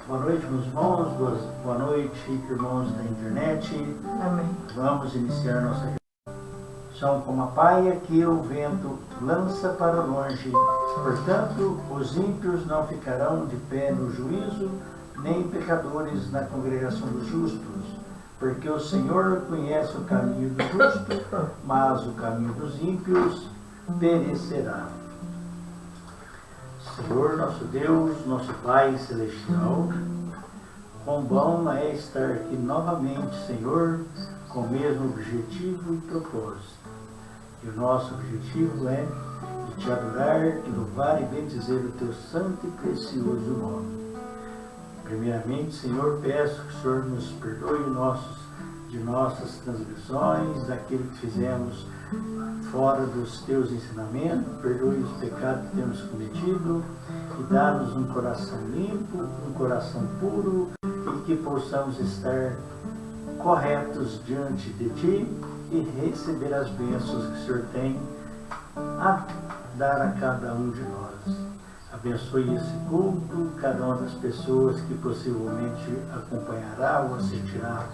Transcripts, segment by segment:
Boa noite, meus irmãos. Boa noite, irmãos da internet. Amém. Vamos iniciar nossa reunião. São como a paia que o vento lança para longe. Portanto, os ímpios não ficarão de pé no juízo, nem pecadores na congregação dos justos. Porque o Senhor conhece o caminho do justo, mas o caminho dos ímpios perecerá. Senhor, nosso Deus, nosso Pai Celestial, quão bom é estar aqui novamente, Senhor, com o mesmo objetivo e propósito. E o nosso objetivo é de te adorar, de louvar e bendizer o teu santo e precioso nome. Primeiramente, Senhor, peço que o Senhor nos perdoe de nossas transgressões, daquilo que fizemos fora dos teus ensinamentos, perdoe os pecados que temos cometido e dá-nos um coração limpo, um coração puro e que possamos estar corretos diante de Ti e receber as bênçãos que o Senhor tem a dar a cada um de nós. Abençoe esse culto, cada uma das pessoas que possivelmente acompanhará ou assistirá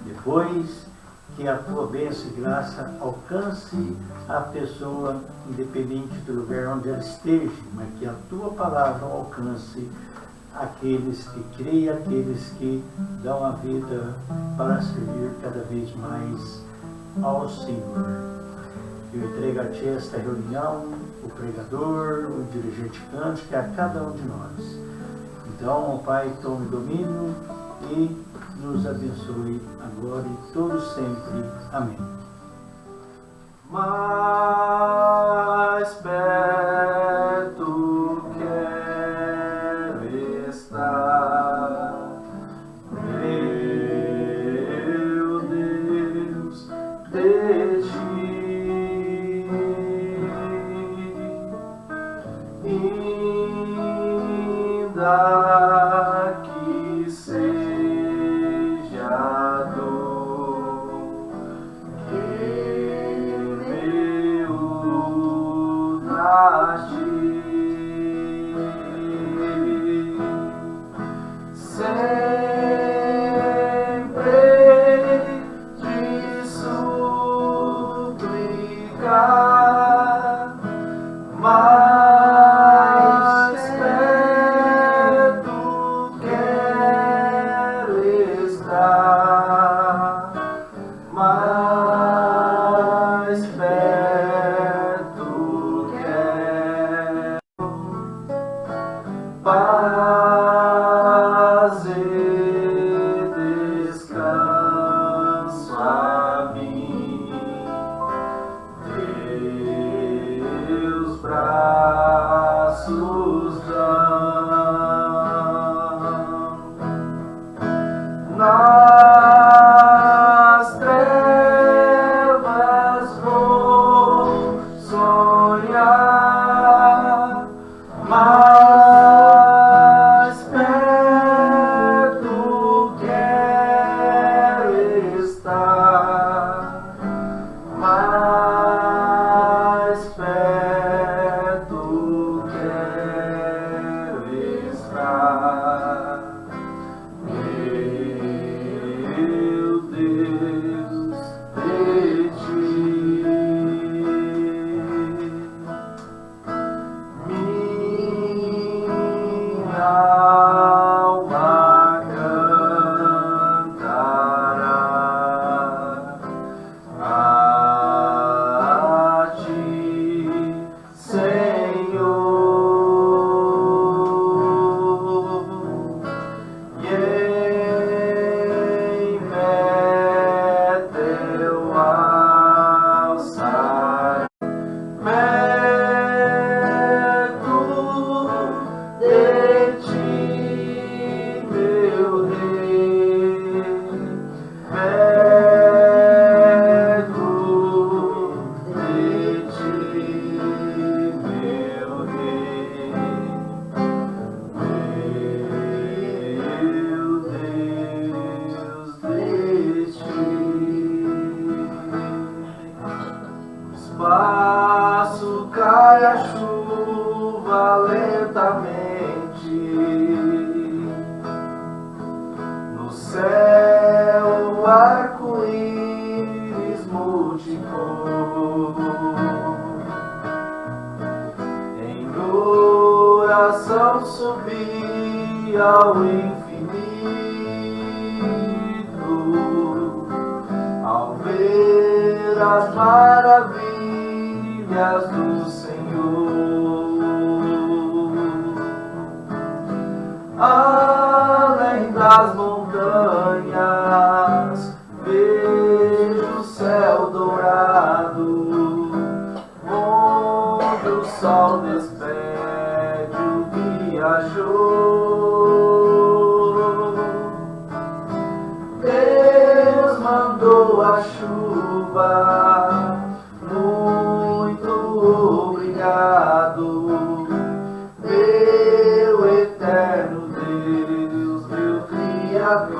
depois, que a tua bênção e graça alcance a pessoa, independente do lugar onde ela esteja, mas que a tua palavra alcance aqueles que creem, aqueles que dão a vida para servir cada vez mais ao Senhor. Eu entrego a Ti esta reunião, o pregador, o dirigente cântico, a cada um de nós. Então, ó Pai, tome domínio e nos abençoe agora e todos sempre. Amém. Mais perto quero estar, meu Deus, de Ti. Ainda que seja dor que me una a Ti, sempre te suplicar, mais perto arco-íris multicor. Em oração subi ao infinito, ao ver as maravilhas do Senhor. Além das montanhas, vejo o céu dourado, onde o sol despede o viajor. Deus mandou a chuva, muito obrigado, meu eterno Deus, meu Criador.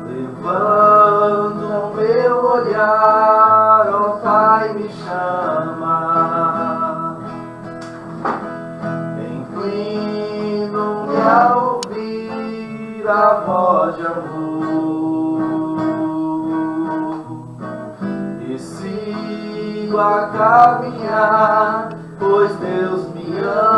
Levanto meu olhar, ó Pai, me chama. Inclino-me a ouvir a voz de amor e sigo a caminhar, pois Deus me ama,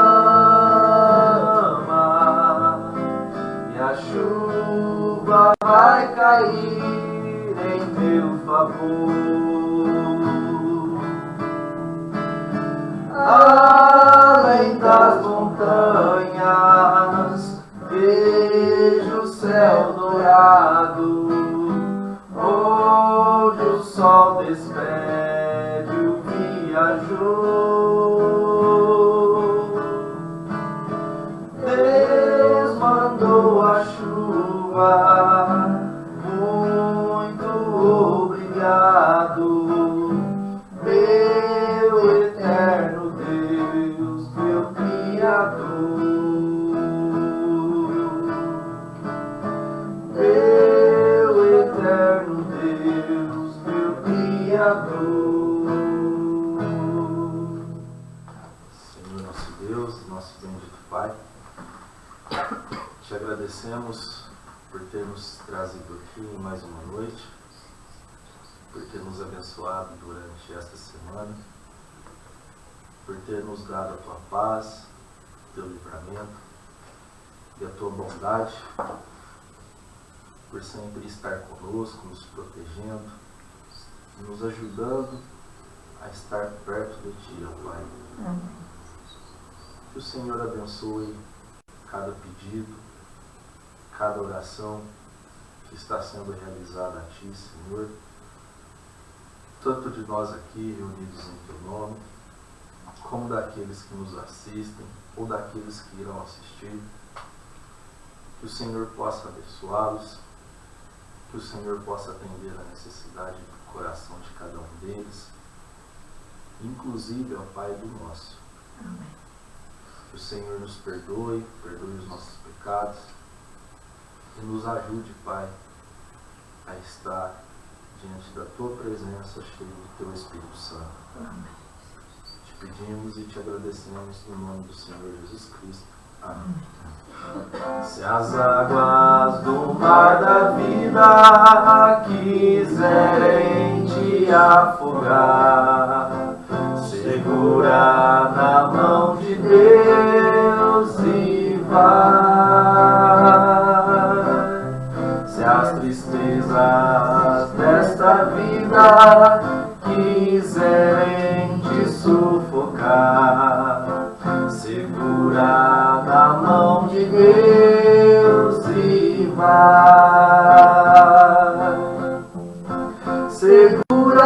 e a chuva vai cair em meu favor. Além das montanhas, vejo o céu dourado, onde o sol despede o viajor. Deus mandou a chuva, muito obrigado, meu eterno Deus, meu Criador. Meu eterno Deus, meu Criador. Senhor nosso Deus, nosso bendito Pai, te agradecemos por ter nos trazido aqui em mais uma noite, por ter nos abençoado durante esta semana, por ter nos dado a tua paz, teu livramento e a tua bondade, por sempre estar conosco, nos protegendo, nos ajudando a estar perto de ti, ó Pai. Que o Senhor abençoe cada pedido, cada oração que está sendo realizada a ti, Senhor, tanto de nós aqui reunidos em teu nome, como daqueles que nos assistem ou daqueles que irão assistir. Que o Senhor possa abençoá-los, que o Senhor possa atender a necessidade do coração de cada um deles, inclusive ao Pai do nosso. Amém. Que o Senhor nos perdoe os nossos pecados e nos ajude, Pai, a estar diante da tua presença, cheio do teu Espírito Santo. Amém. Te pedimos e te agradecemos no nome do Senhor Jesus Cristo. Amém. Se as águas do mar da vida quiserem te afogar, segura na mão de Deus e vai. Se as tristezas desta vida quiserem te sufocar, segura na mão de Deus e vai. Segura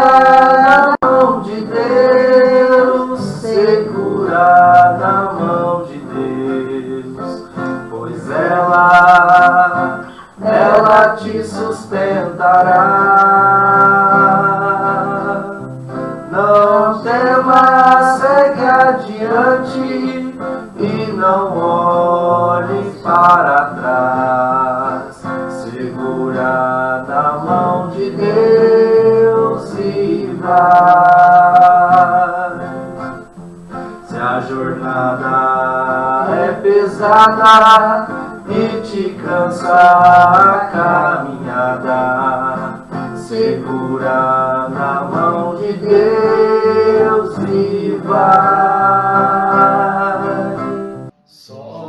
na mão de Deus, segura na mão de Deus, pois ela te sustentará. Não temas, segue adiante e não olhes para trás. Segura na mão de Deus e vai. Se a jornada é pesada e te cansa a caminhada. Segura na mão de Deus e vai. Somente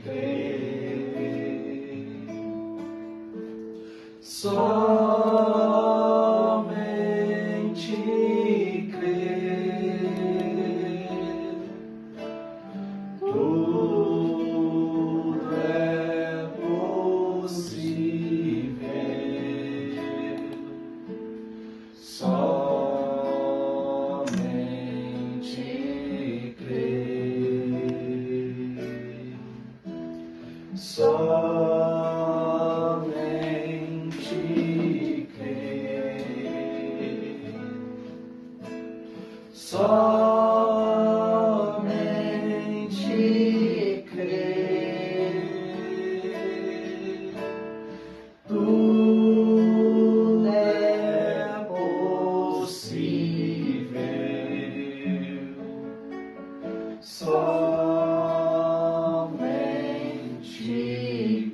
crer. Somente crer. Tudo é possível. Somente crer. Somente crer. Somente crer. Tudo é possível. Somente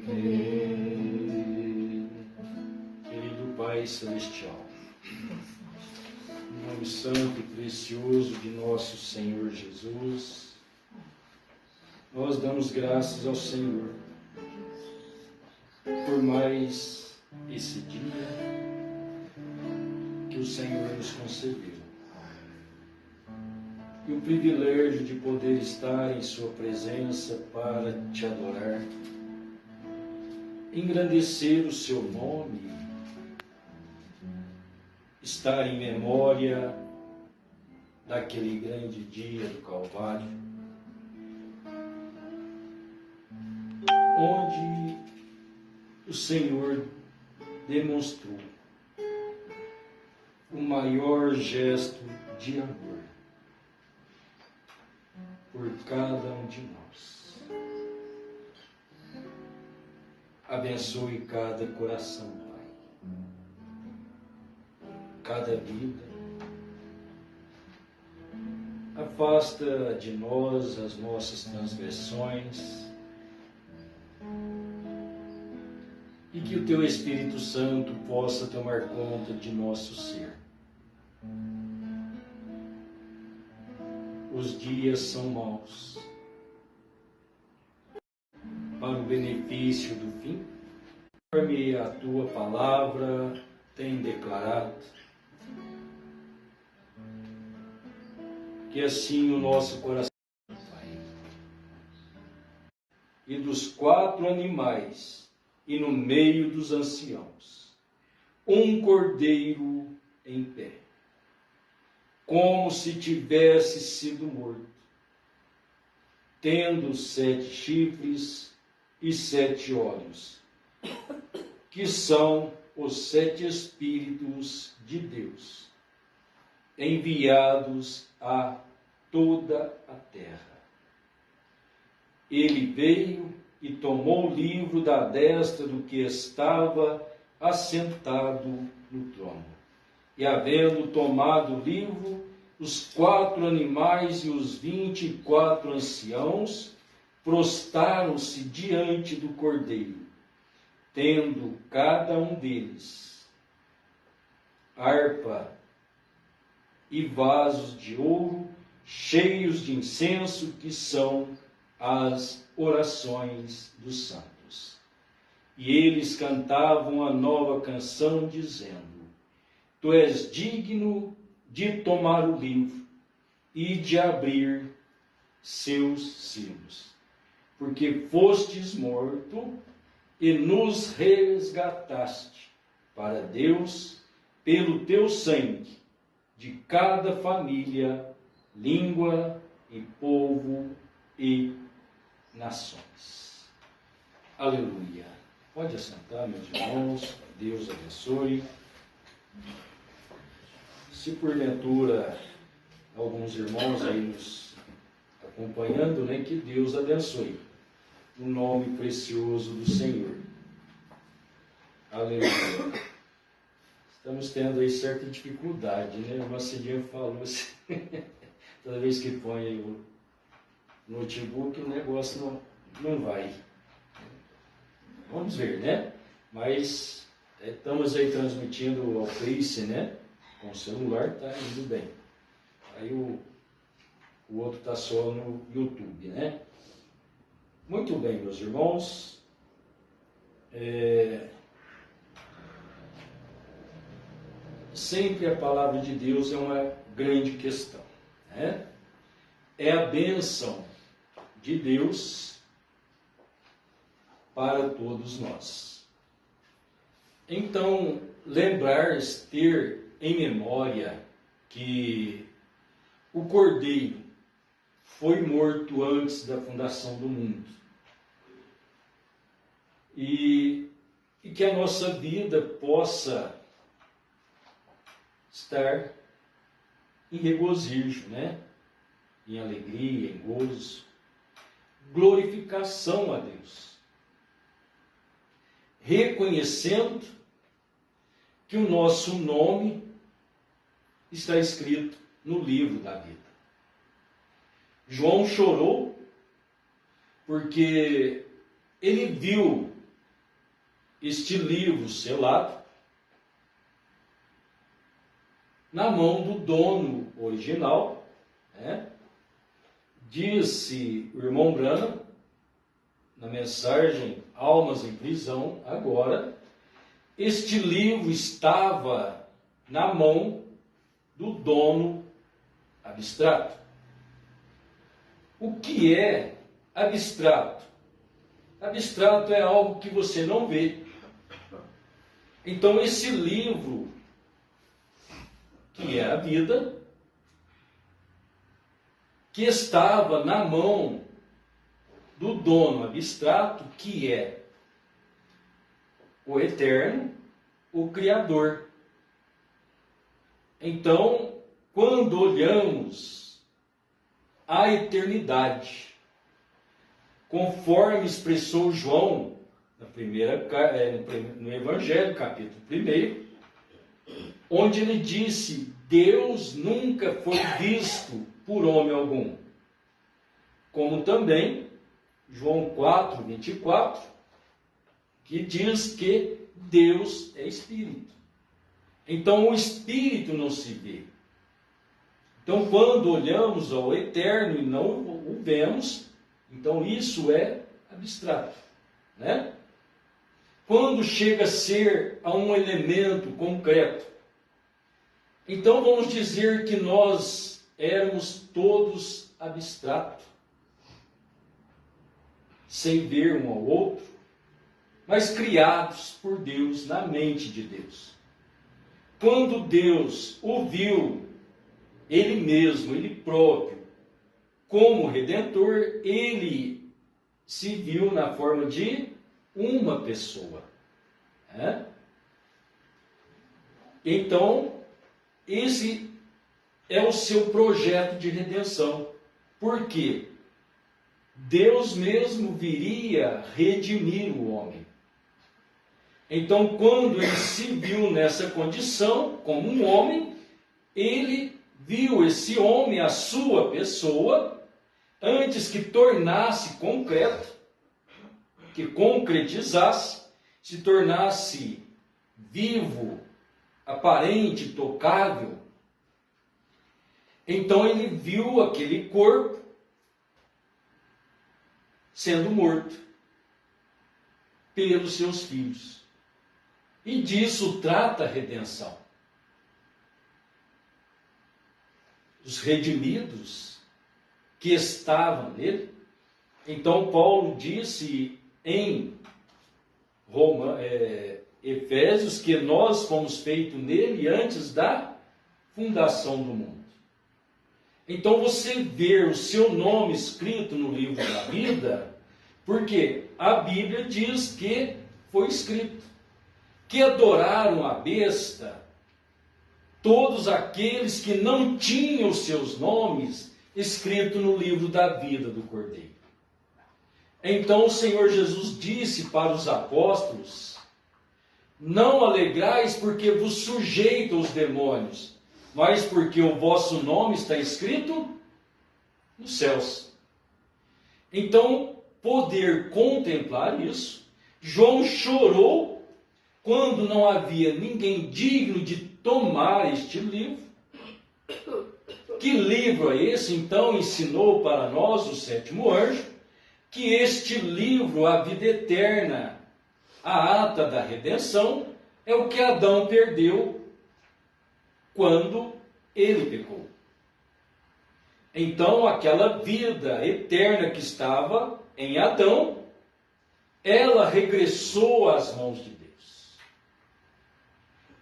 crer. Querido Pai Celestial, no nome santo e precioso de nosso Senhor Jesus, nós damos graças ao Senhor por mais esse dia que o Senhor nos concedeu. E o privilégio de poder estar em Sua presença para te adorar, engrandecer o Seu nome, estar em memória daquele grande dia do Calvário, onde o Senhor demonstrou o maior gesto de amor por cada um de nós. Abençoe cada coração, Pai, cada vida. Afasta de nós as nossas transgressões e que o Teu Espírito Santo possa tomar conta de nosso ser. Os dias são maus. Para o benefício do fim, conforme a Tua palavra tem declarado, que assim o nosso coração, Pai, e dos 4 animais, e no meio dos anciãos, um cordeiro em pé, como se tivesse sido morto, tendo 7 chifres e 7 olhos, que são os 7 Espíritos de Deus, enviados a toda a terra. Ele veio e tomou o livro da destra do que estava assentado no trono. E havendo tomado o livro, os 4 animais e os 24 anciãos prostaram-se diante do Cordeiro, tendo cada um deles harpa e vasos de ouro cheios de incenso, que são as orações dos santos. E eles cantavam a nova canção, dizendo: Tu és digno de tomar o livro e de abrir seus selos, porque fostes morto e nos resgataste para Deus pelo teu sangue, de cada família, língua e povo e nações. Aleluia. Pode assentar, meus irmãos. Deus abençoe. Se porventura alguns irmãos aí nos acompanhando, né, que Deus abençoe o nome precioso do Senhor. Aleluia. Estamos tendo aí certa dificuldade, né? Uma Cidinha falou assim, toda vez que põe aí notebook o negócio não vai. Vamos ver, né? Mas estamos aí transmitindo ao Face, né? Com o celular, tá indo bem. Aí o outro está só no YouTube, né? Muito bem, meus irmãos. Sempre a palavra de Deus é uma grande questão, né? É a bênção de Deus para todos nós. Então, lembrar, ter em memória que o Cordeiro foi morto antes da fundação do mundo. E que a nossa vida possa estar em regozijo, né? Em alegria, em gozo, glorificação a Deus, reconhecendo que o nosso nome está escrito no livro da vida. João chorou porque ele viu este livro selado na mão do dono original, né? Disse o irmão Branham, na mensagem Almas em Prisão, agora, este livro estava na mão do dono abstrato. O que é abstrato? Abstrato é algo que você não vê. Então, esse livro, que é a vida, que estava na mão do dono abstrato, que é o Eterno, o Criador. Então, quando olhamos a eternidade, conforme expressou João no Evangelho, capítulo 1, onde ele disse: Deus nunca foi visto por homem algum. Como também João 4, 24, que diz que Deus é Espírito. Então o Espírito não se vê. Então quando olhamos ao Eterno e não o vemos, então isso é abstrato, né? Quando chega a ser a um elemento concreto, então vamos dizer que nós éramos todos abstratos, sem ver um ao outro, mas criados por Deus, na mente de Deus. Quando Deus o viu, Ele mesmo, Ele próprio, como Redentor, Ele se viu na forma de uma pessoa. Né? Então, esse é o seu projeto de redenção. Por quê? Deus mesmo viria redimir o homem. Então, quando ele se viu nessa condição, como um homem, ele viu esse homem, a sua pessoa, antes que tornasse concreto, que concretizasse, se tornasse vivo, aparente, tocável. Então ele viu aquele corpo sendo morto pelos seus filhos. E disso trata a redenção. Os redimidos que estavam nele. Então Paulo disse em Efésios que nós fomos feitos nele antes da fundação do mundo. Então você vê o seu nome escrito no livro da vida, porque a Bíblia diz que foi escrito que adoraram a besta todos aqueles que não tinham os seus nomes escritos no livro da vida do Cordeiro. Então o Senhor Jesus disse para os apóstolos: não alegrais porque vos sujeito aos demônios, mas porque o vosso nome está escrito nos céus. então poder contemplar isso, João chorou quando não havia ninguém digno de tomar este livro. Que livro é esse? Então ensinou para nós o sétimo anjo que este livro, a vida eterna, a ata da redenção, é o que Adão perdeu quando ele pecou. Então aquela vida eterna que estava em Adão, ela regressou às mãos de Deus.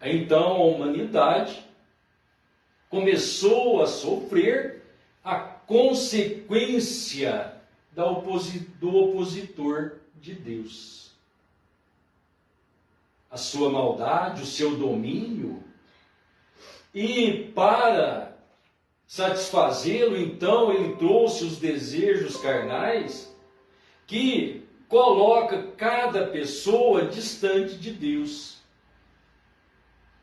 Então a humanidade começou a sofrer a consequência do opositor de Deus. A sua maldade, o seu domínio. E para satisfazê-lo, então, ele trouxe os desejos carnais que coloca cada pessoa distante de Deus.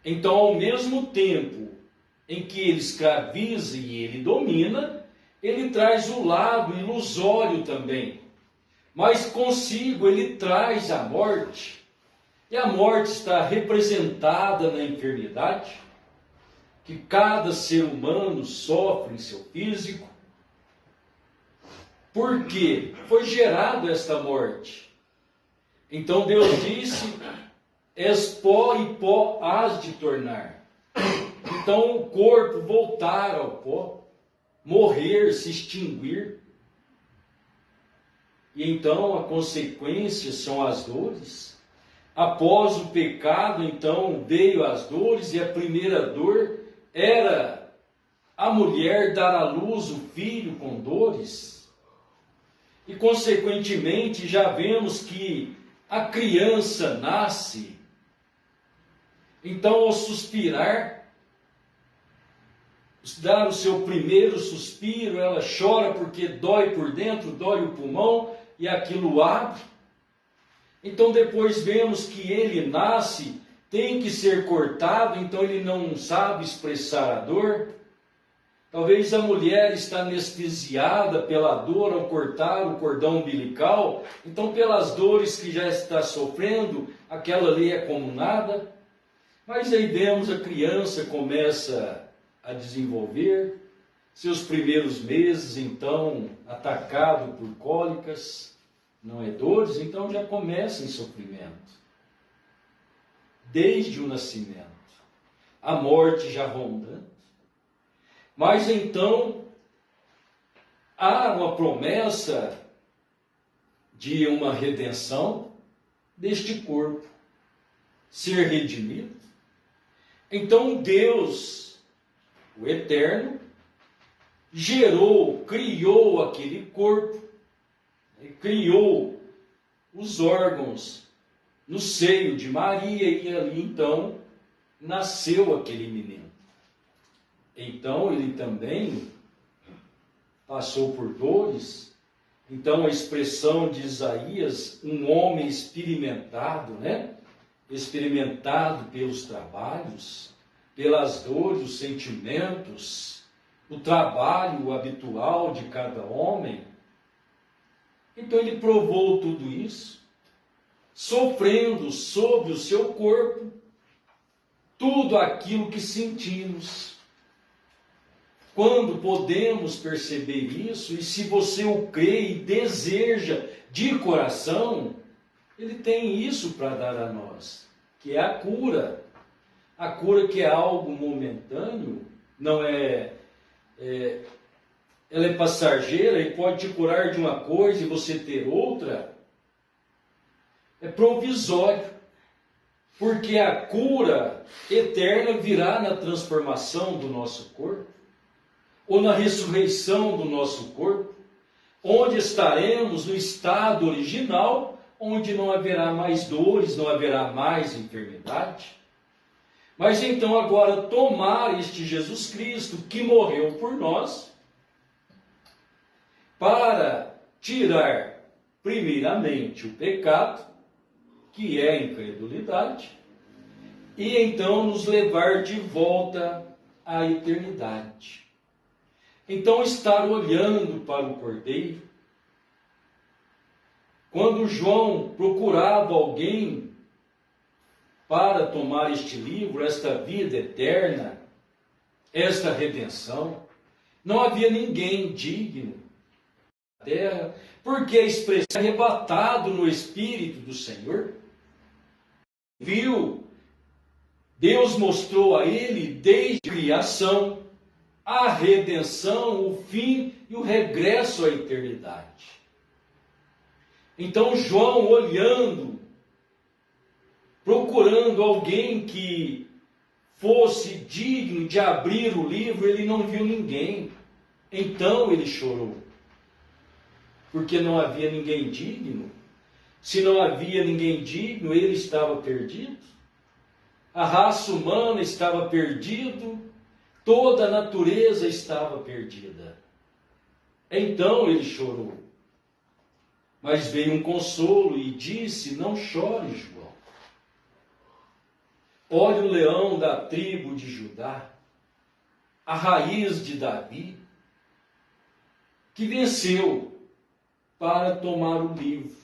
Então, ao mesmo tempo em que ele escraviza e ele domina, ele traz o lado ilusório também. Mas consigo ele traz a morte. E a morte está representada na enfermidade, que cada ser humano sofre em seu físico. Por quê? Foi gerada esta morte. Então Deus disse: és pó e pó hás de tornar. Então o corpo voltar ao pó, morrer, se extinguir. E então a consequência são as dores. Após o pecado, então, veio as dores, e a primeira dor era a mulher dar à luz o filho com dores. E, consequentemente, já vemos que a criança nasce. Então, ao suspirar, dar o seu primeiro suspiro, ela chora porque dói por dentro, dói o pulmão, e aquilo abre. Então depois vemos que ele nasce, tem que ser cortado, então ele não sabe expressar a dor. Talvez a mulher está anestesiada pela dor ao cortar o cordão umbilical, então pelas dores que já está sofrendo, aquela ali é como nada. Mas aí vemos a criança começa a desenvolver, seus primeiros meses então atacado por cólicas, não é dores, então já começa em sofrimento. Desde o nascimento. A morte já rondante. Mas então, há uma promessa de uma redenção deste corpo. Ser redimido. Então Deus, o Eterno, criou aquele corpo, criou os órgãos no seio de Maria, e ali então nasceu aquele menino. Então ele também passou por dores. Então a expressão de Isaías, um homem experimentado, experimentado pelos trabalhos, pelas dores, os sentimentos, o trabalho habitual de cada homem. Então ele provou tudo isso, sofrendo sobre o seu corpo tudo aquilo que sentimos. Quando podemos perceber isso, e se você o crê e deseja de coração, ele tem isso para dar a nós, que é a cura. A cura que é algo momentâneo, não ela é passageira e pode te curar de uma coisa e você ter outra. É provisório, porque a cura eterna virá na transformação do nosso corpo, ou na ressurreição do nosso corpo, onde estaremos no estado original, onde não haverá mais dores, não haverá mais enfermidade. Mas então agora tomar este Jesus Cristo que morreu por nós, para tirar primeiramente o pecado, que é a incredulidade, e então nos levar de volta à eternidade. Então estar olhando para o Cordeiro, quando João procurava alguém para tomar este livro, esta vida eterna, esta redenção, não havia ninguém digno na terra, porque a expressão é arrebatado no Espírito do Senhor. Viu, Deus mostrou a ele desde a criação, a redenção, o fim e o regresso à eternidade. Então João, olhando, procurando alguém que fosse digno de abrir o livro, ele não viu ninguém. Então ele chorou, porque não havia ninguém digno. Se não havia ninguém digno, ele estava perdido. A raça humana estava perdida, toda a natureza estava perdida. Então ele chorou. Mas veio um consolo e disse: não chore, João. Olha o leão da tribo de Judá, a raiz de Davi, que venceu para tomar o livro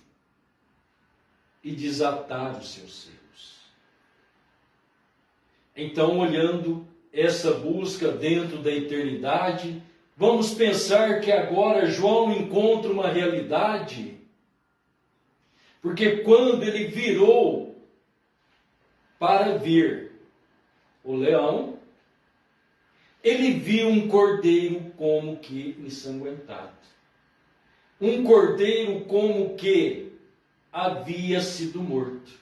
e desatar os seus selos. Então, olhando essa busca dentro da eternidade, vamos pensar que agora João encontra uma realidade, porque quando ele virou para ver o leão, ele viu um cordeiro como que ensanguentado. Um cordeiro como que havia sido morto.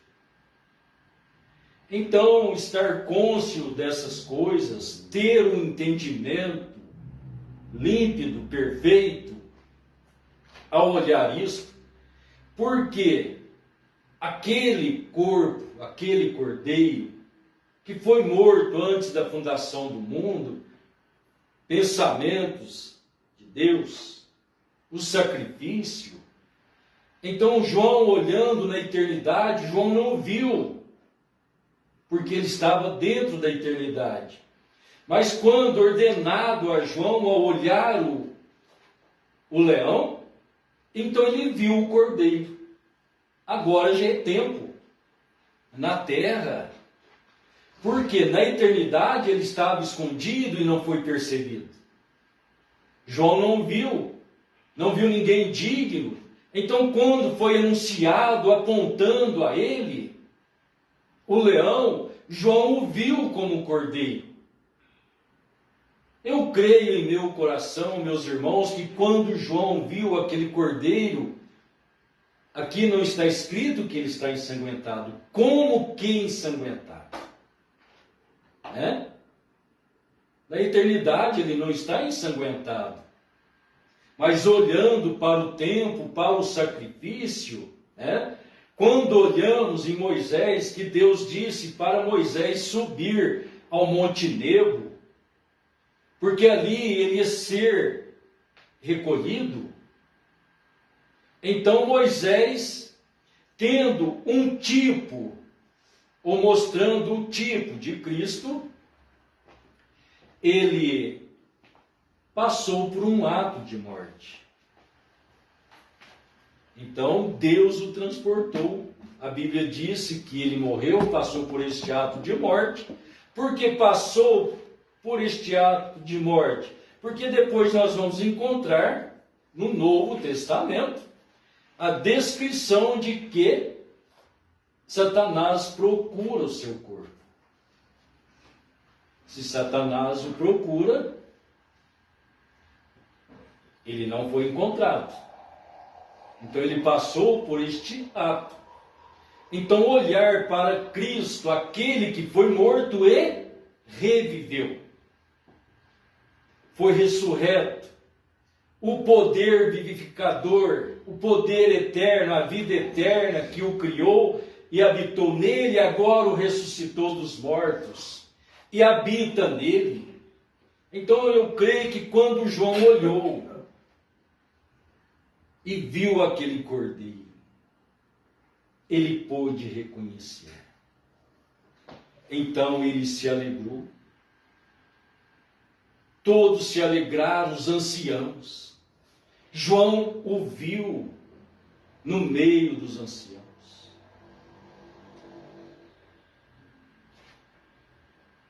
Então, estar cônscio dessas coisas, ter um entendimento límpido, perfeito, ao olhar isso, porque aquele corpo, aquele cordeiro, que foi morto antes da fundação do mundo, pensamentos de Deus, o sacrifício. Então João, olhando na eternidade, João não viu, porque ele estava dentro da eternidade. Mas quando ordenado a João a olhar o leão, então ele viu o cordeiro. Agora já é tempo na terra, porque na eternidade ele estava escondido e não foi percebido. João não viu ninguém digno. Então, quando foi anunciado, apontando a ele, o leão, João o viu como cordeiro. Eu creio em meu coração, meus irmãos, que quando João viu aquele cordeiro, aqui não está escrito que ele está ensanguentado. Como que ensanguentado? Na eternidade ele não está ensanguentado. Mas olhando para o tempo, para o sacrifício, quando olhamos em Moisés, que Deus disse para Moisés subir ao Monte Nebo, porque ali ele ia ser recolhido. Então Moisés, tendo um tipo, ou mostrando o tipo de Cristo, ele passou por um ato de morte. Então Deus o transportou. A Bíblia disse que ele morreu, passou por este ato de morte. Por que passou por este ato de morte? Porque depois nós vamos encontrar no Novo Testamento a descrição de que Satanás procura o seu corpo. Se Satanás o procura, ele não foi encontrado. Então ele passou por este ato. Então olhar para Cristo, aquele que foi morto e reviveu, foi ressurreto, o poder vivificador, o poder eterno, a vida eterna que o criou e habitou nele, agora o ressuscitou dos mortos e habita nele. Então eu creio que quando João olhou e viu aquele cordeiro, ele pôde reconhecer. Então ele se alegrou. Todos se alegraram, os anciãos. João o viu no meio dos anciãos.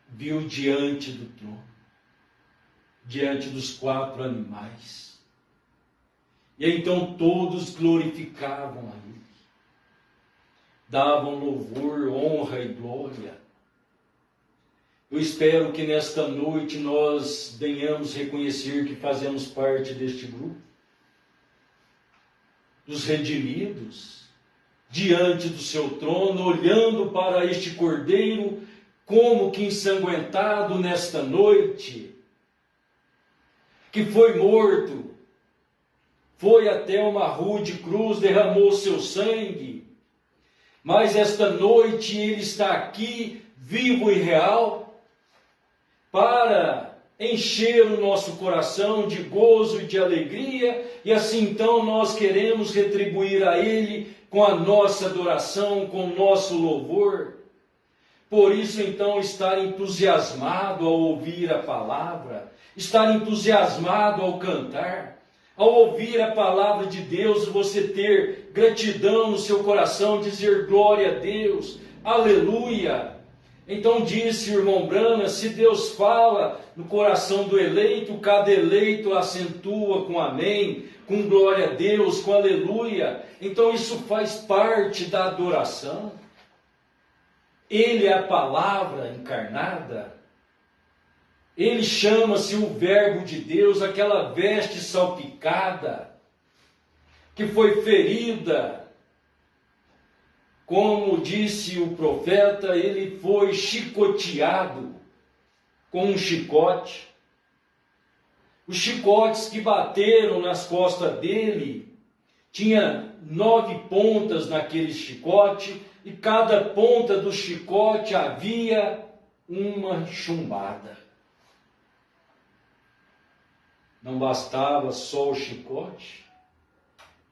Viu diante do trono, diante dos 4 animais. E então todos glorificavam a Ele, davam louvor, honra e glória. Eu espero que nesta noite nós venhamos reconhecer que fazemos parte deste grupo, dos redimidos, diante do seu trono, olhando para este Cordeiro como que ensanguentado nesta noite, que foi morto, foi até uma rude cruz, derramou seu sangue, mas esta noite ele está aqui, vivo e real, para encher o nosso coração de gozo e de alegria, e assim então nós queremos retribuir a Ele com a nossa adoração, com o nosso louvor. Por isso então estar entusiasmado ao ouvir a palavra, estar entusiasmado ao cantar, ao ouvir a palavra de Deus, você ter gratidão no seu coração, dizer glória a Deus, aleluia. Então disse o irmão Brana, se Deus fala no coração do eleito, cada eleito acentua com amém, com glória a Deus, com aleluia. Então isso faz parte da adoração. Ele é a palavra encarnada. Ele chama-se o Verbo de Deus, aquela veste salpicada, que foi ferida. Como disse o profeta, ele foi chicoteado com um chicote. Os chicotes que bateram nas costas dele, tinha 9 pontas naquele chicote, e cada ponta do chicote havia uma chumbada. Não bastava só o chicote,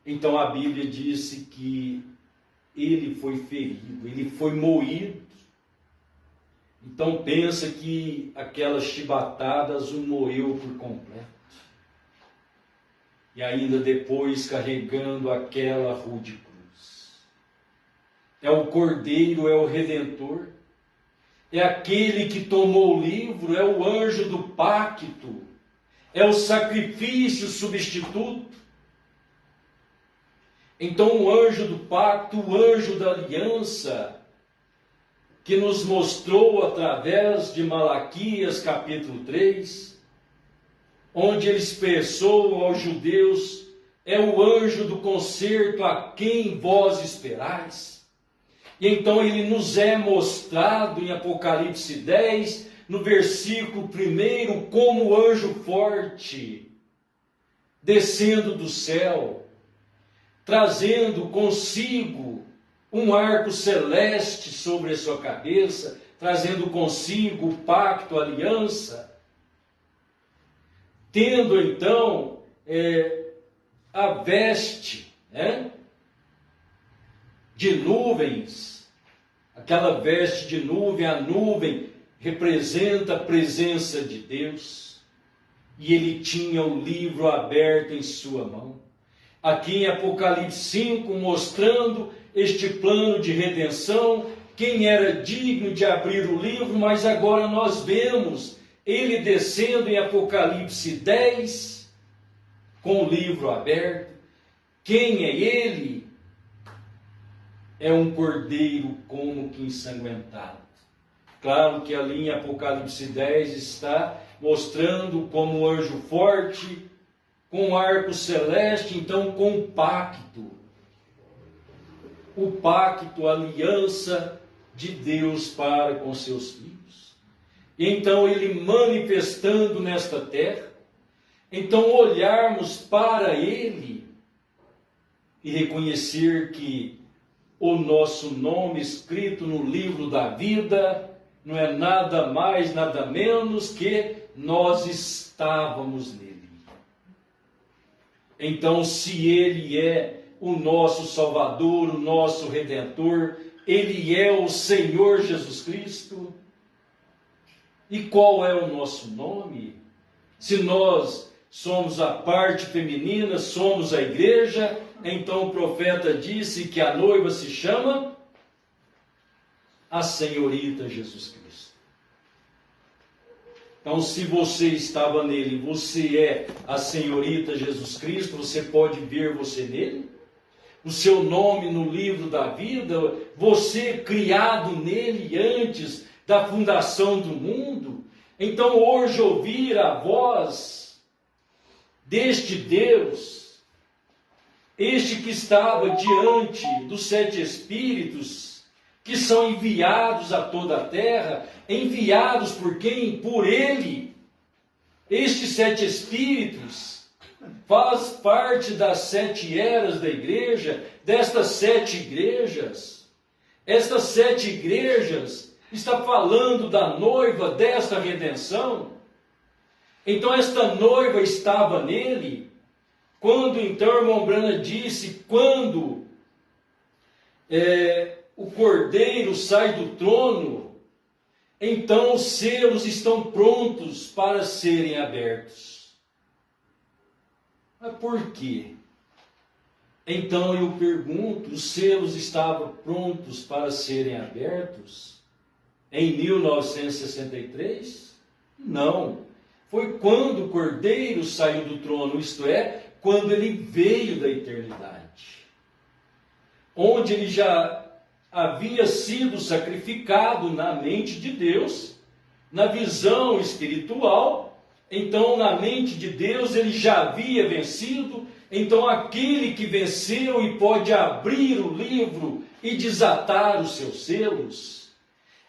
então a Bíblia disse que ele foi ferido, ele foi moído. Então pensa que aquelas chibatadas o moeu por completo. E ainda depois carregando aquela rude cruz. É o Cordeiro, é o Redentor. É aquele que tomou o livro, é o anjo do pacto. É o sacrifício substituto. Então o anjo do pacto, o anjo da aliança, que nos mostrou através de Malaquias capítulo 3, onde ele expressou aos judeus, é o anjo do concerto a quem vós esperais. E então ele nos é mostrado em Apocalipse 10, no versículo 1, como anjo forte, descendo do céu, trazendo consigo um arco celeste sobre a sua cabeça, trazendo consigo o pacto, a aliança, tendo então a veste de nuvens, aquela veste de nuvem, a nuvem representa a presença de Deus, e ele tinha o livro aberto em sua mão. Aqui em Apocalipse 5, mostrando este plano de redenção, quem era digno de abrir o livro, mas agora nós vemos ele descendo em Apocalipse 10, com o livro aberto. Quem é ele? É um cordeiro como que ensanguentado. Claro que ali em Apocalipse 10 está mostrando como anjo forte, com arco celeste, então com o pacto. O pacto, a aliança de Deus para com seus filhos. E então ele manifestando nesta terra, então olharmos para ele e reconhecer que o nosso nome escrito no livro da vida não é nada mais, nada menos que nós estávamos nele. Então, se ele é o nosso Salvador, o nosso Redentor, ele é o Senhor Jesus Cristo. E qual é o nosso nome? Se nós somos a parte feminina, somos a igreja, então o profeta disse que a noiva se chama a Senhorita Jesus Cristo. Então, se você estava nele, você é a Senhorita Jesus Cristo, você pode ver você nele, o seu nome no livro da vida, você criado nele antes da fundação do mundo. Então, hoje, ouvir a voz deste Deus, este que estava diante dos 7 Espíritos, que são enviados a toda a terra, enviados por quem? Por Ele. Estes 7 Espíritos faz parte das 7 eras da igreja, destas 7 igrejas. Estas 7 igrejas está falando da noiva desta redenção. Então esta noiva estava nele, quando então o irmão Branham disse, quando o cordeiro sai do trono, então os selos estão prontos para serem abertos. Mas por quê? Então eu pergunto, os selos estavam prontos para serem abertos em 1963? Não. Foi quando o Cordeiro saiu do trono, isto é, quando ele veio da eternidade. Onde ele já havia sido sacrificado na mente de Deus, na visão espiritual. Então, na mente de Deus, ele já havia vencido. Então, aquele que venceu e pode abrir o livro e desatar os seus selos.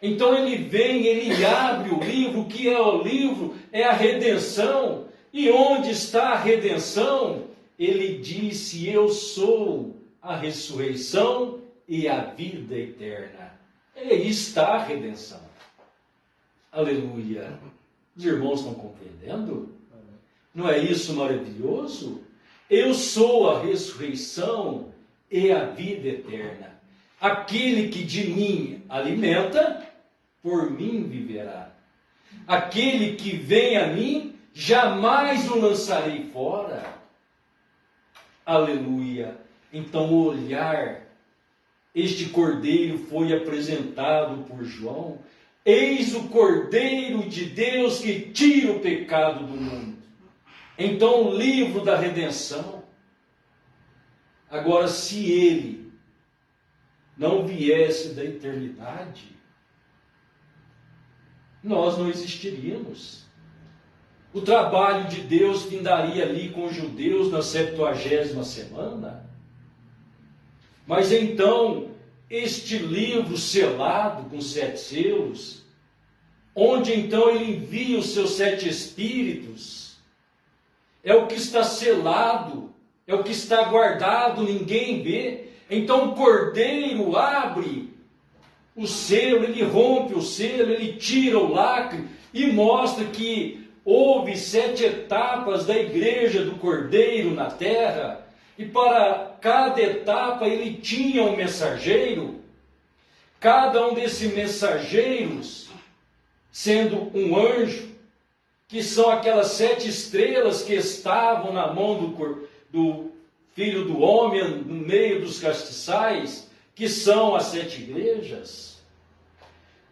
Então, ele vem, ele abre o livro, que é o livro, é a redenção. E onde está a redenção? Ele disse, eu sou a ressurreição e a vida eterna. E aí está a redenção. Aleluia. Os irmãos estão compreendendo? Não é isso maravilhoso? Eu sou a ressurreição e a vida eterna. Aquele que de mim alimenta, por mim viverá. Aquele que vem a mim, jamais o lançarei fora. Aleluia. Então o olhar, este cordeiro foi apresentado por João. Eis o Cordeiro de Deus que tira o pecado do mundo. Então o livro da redenção. Agora, se ele não viesse da eternidade, nós não existiríamos. O trabalho de Deus findaria ali com os judeus na 70ª semana. Mas então, este livro selado com 7 selos, onde então ele envia os seus 7 espíritos, é o que está selado, é o que está guardado, ninguém vê. Então o cordeiro abre o selo, ele rompe o selo, ele tira o lacre e mostra que houve 7 etapas da igreja do cordeiro na terra, e para cada etapa ele tinha um mensageiro, cada um desses mensageiros sendo um anjo, que são aquelas 7 estrelas que estavam na mão do Filho do Homem, no meio dos castiçais, que são as 7 igrejas.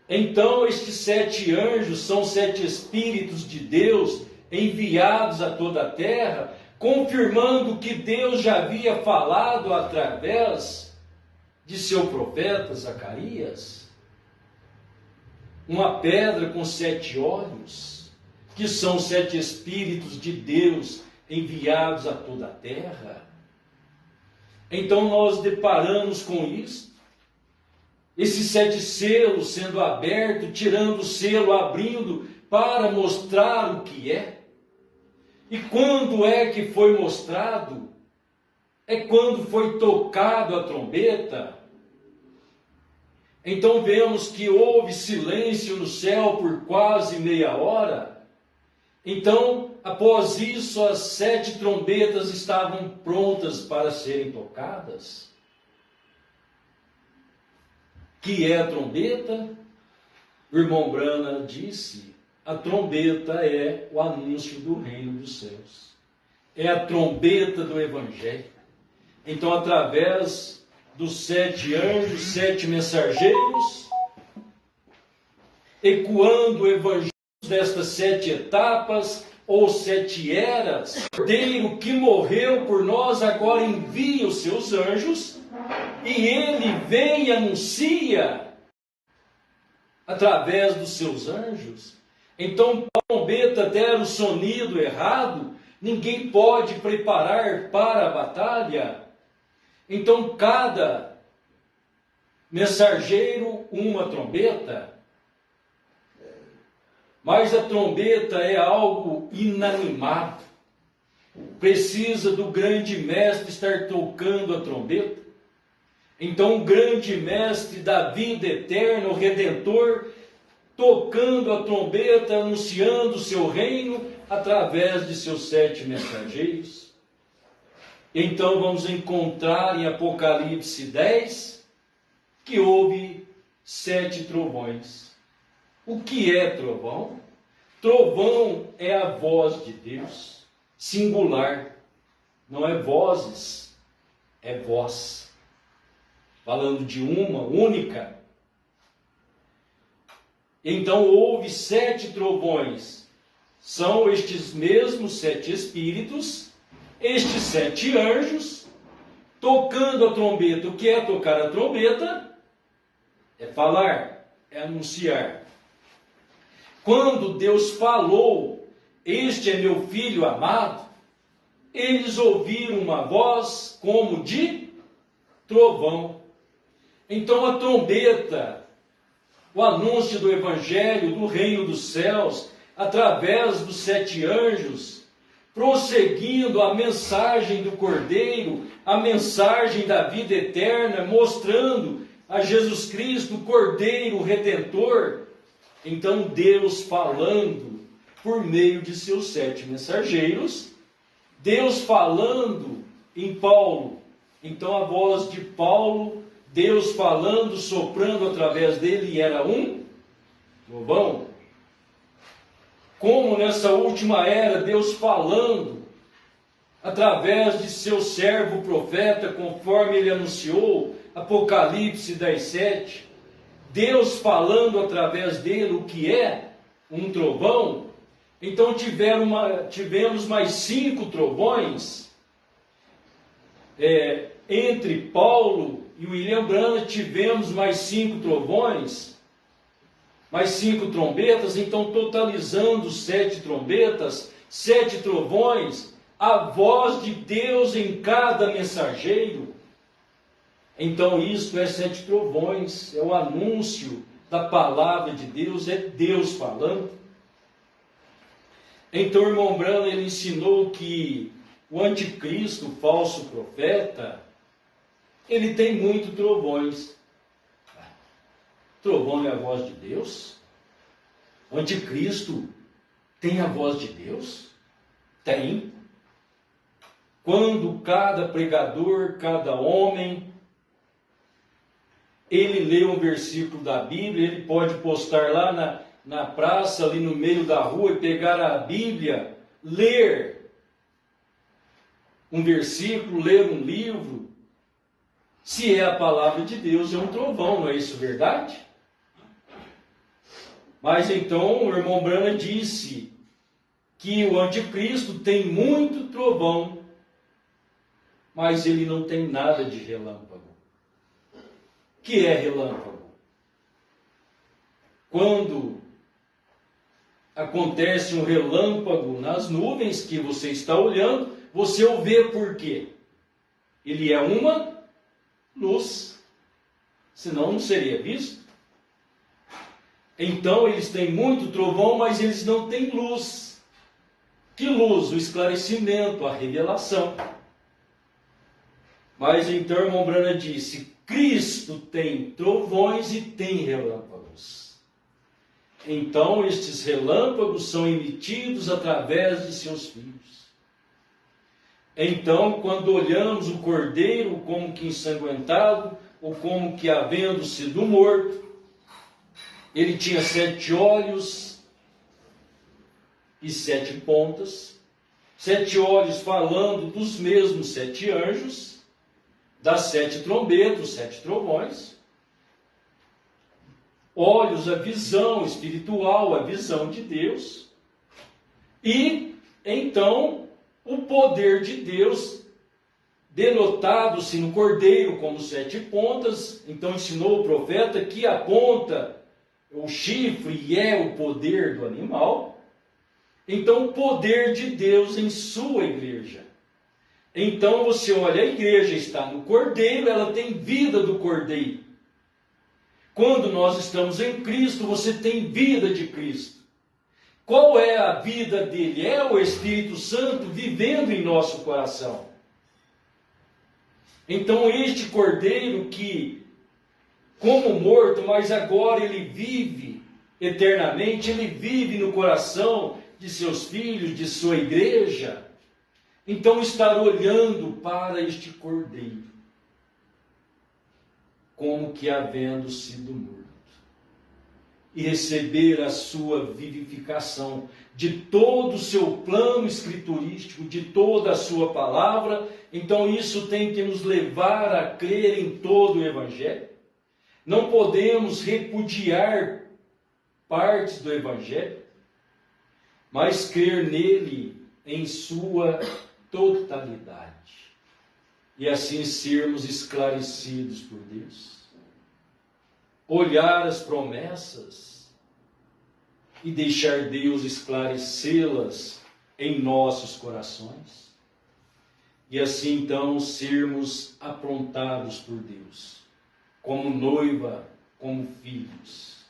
Então, estes 7 anjos são 7 espíritos de Deus enviados a toda a terra, confirmando que Deus já havia falado através de seu profeta Zacarias. Uma pedra com 7 olhos, que são 7 espíritos de Deus enviados a toda a terra. Então nós deparamos com isso. Esses 7 selos sendo abertos, tirando o selo, abrindo, para mostrar o que é. E quando é que foi mostrado? É quando foi tocado a trombeta. Então vemos que houve silêncio no céu por quase meia hora. Então, após isso, as 7 trombetas estavam prontas para serem tocadas. Que é a trombeta? O irmão Branham disse, a trombeta é o anúncio do reino dos céus. É a trombeta do Evangelho. Então, através dos 7 anjos, 7 mensageiros, ecoando o evangelho destas 7 etapas, ou 7 eras, o Cordeiro que morreu por nós agora envia os seus anjos, e ele vem e anuncia através dos seus anjos. Então, a trombeta der o sonido errado, ninguém pode preparar para a batalha. Então, cada mensageiro, uma trombeta. Mas a trombeta é algo inanimado. Precisa do grande mestre estar tocando a trombeta. Então, o grande mestre da vida eterna, o Redentor, tocando a trombeta, anunciando o seu reino através de seus 7 mensageiros. Então, vamos encontrar em Apocalipse 10 que houve 7 trovões. O que é trovão? Trovão é a voz de Deus, singular. Não é vozes, é voz. Falando de uma única. Então houve 7 trovões. São estes mesmos 7 espíritos, estes 7 anjos, tocando a trombeta. O que é tocar a trombeta? É falar, é anunciar. Quando Deus falou, este é meu filho amado, eles ouviram uma voz como de trovão. Então a trombeta, o anúncio do evangelho, do reino dos céus, através dos 7 anjos, prosseguindo a mensagem do Cordeiro, a mensagem da vida eterna, mostrando a Jesus Cristo, o Cordeiro Redentor. Então Deus falando por meio de seus 7 mensageiros, Deus falando em Paulo. Então a voz de Paulo, Deus falando, soprando através dele, era um trovão. Como nessa última era, Deus falando através de seu servo profeta, conforme ele anunciou, Apocalipse 10:7, Deus falando através dele o que é um trovão. Então tivemos mais 5 trovões. Entre Paulo e William Branham tivemos mais 5 trovões, mais 5 trombetas. Então, totalizando 7 trombetas, 7 trovões, a voz de Deus em cada mensageiro. Então, isto é 7 trovões, é o anúncio da palavra de Deus, é Deus falando. Então, o irmão Branham, ele ensinou que o anticristo, o falso profeta, ele tem muito trovões. Trovão é a voz de Deus? O anticristo tem a voz de Deus? Tem. Quando cada pregador, cada homem, ele lê um versículo da Bíblia, ele pode postar lá na praça, ali no meio da rua, e pegar a Bíblia, ler um versículo, ler um livro. Se é a palavra de Deus, é um trovão, não é isso verdade? Mas então o irmão Branham disse que o anticristo tem muito trovão, mas ele não tem nada de relâmpago. O que é relâmpago? Quando acontece um relâmpago nas nuvens que você está olhando, você o vê por quê? Ele é uma luz, senão não seria visto. Então eles têm muito trovão, mas eles não têm luz. Que luz? O esclarecimento, a revelação. Mas então o irmão Branham disse: Cristo tem trovões e tem relâmpagos. Então estes relâmpagos são emitidos através de seus filhos. Então, quando olhamos o Cordeiro como que ensanguentado, ou como que havendo sido morto, ele tinha 7 olhos e 7 pontas, 7 olhos falando dos mesmos 7 anjos, das 7 trombetas, os 7 trovões, olhos, a visão espiritual, a visão de Deus, e então o poder de Deus, denotado-se no cordeiro como 7 pontas. Então ensinou o profeta que a ponta, o chifre, é o poder do animal. Então o poder de Deus em sua igreja. Então você olha, a igreja está no cordeiro, ela tem vida do cordeiro. Quando nós estamos em Cristo, você tem vida de Cristo. Qual é a vida dele? É o Espírito Santo vivendo em nosso coração. Então este cordeiro que, como morto, mas agora ele vive eternamente, ele vive no coração de seus filhos, de sua igreja. Então estar olhando para este cordeiro, como que havendo sido morto, e receber a sua vivificação de todo o seu plano escriturístico, de toda a sua palavra. Então isso tem que nos levar a crer em todo o Evangelho. Não podemos repudiar partes do Evangelho, mas crer nele em sua totalidade. E assim sermos esclarecidos por Deus. Olhar as promessas e deixar Deus esclarecê-las em nossos corações. E assim então sermos aprontados por Deus, como noiva, como filhos.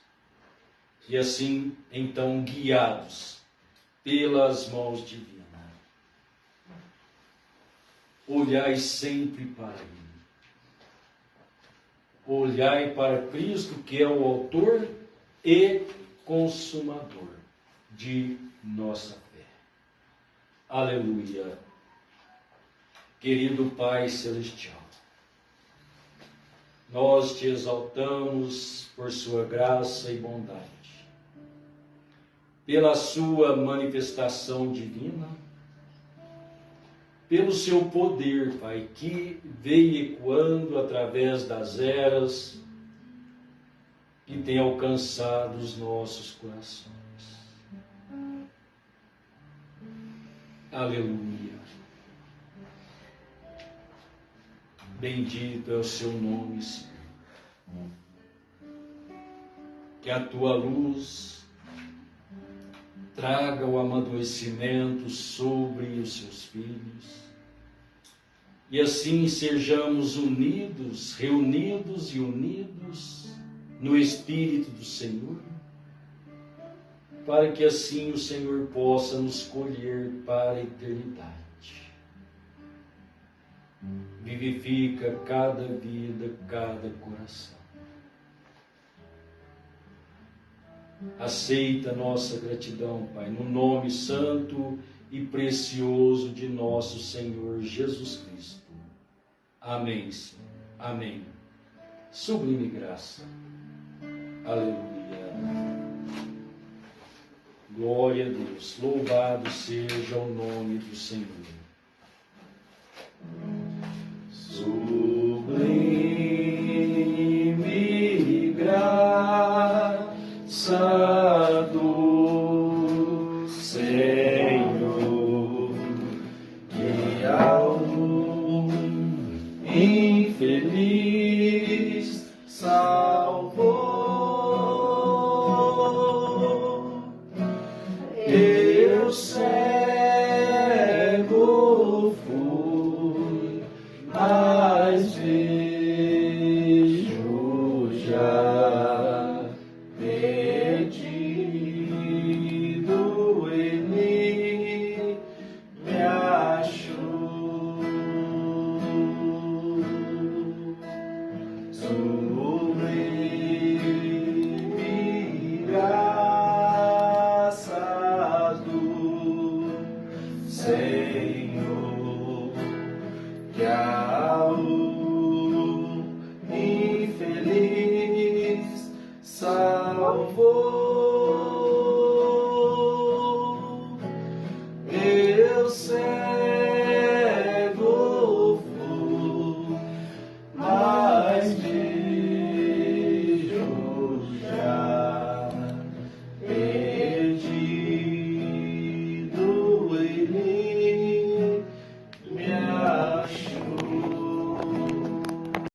E assim então guiados pelas mãos divinas. Olhai sempre para Ele. Olhai para Cristo, que é o autor e consumador de nossa fé. Aleluia. Querido Pai Celestial, nós te exaltamos por sua graça e bondade, pela sua manifestação divina, pelo seu poder, Pai, que veio ecoando através das eras e tem alcançado os nossos corações. Aleluia. Bendito é o seu nome, Senhor. Que a tua luz traga o amadurecimento sobre os seus filhos, e assim sejamos unidos, reunidos e unidos no Espírito do Senhor, para que assim o Senhor possa nos colher para a eternidade. Vivifica cada vida, cada coração. Aceita nossa gratidão, Pai, no nome santo e precioso de nosso Senhor Jesus Cristo. Amém, Senhor. Amém. Sublime graça. Aleluia. Glória a Deus. Louvado seja o nome do Senhor. Sublime graça do Senhor, que ao infeliz salvou. Eu cego fui, mas vejo já. Perdido ele me achou. Sublime graça do Senhor, que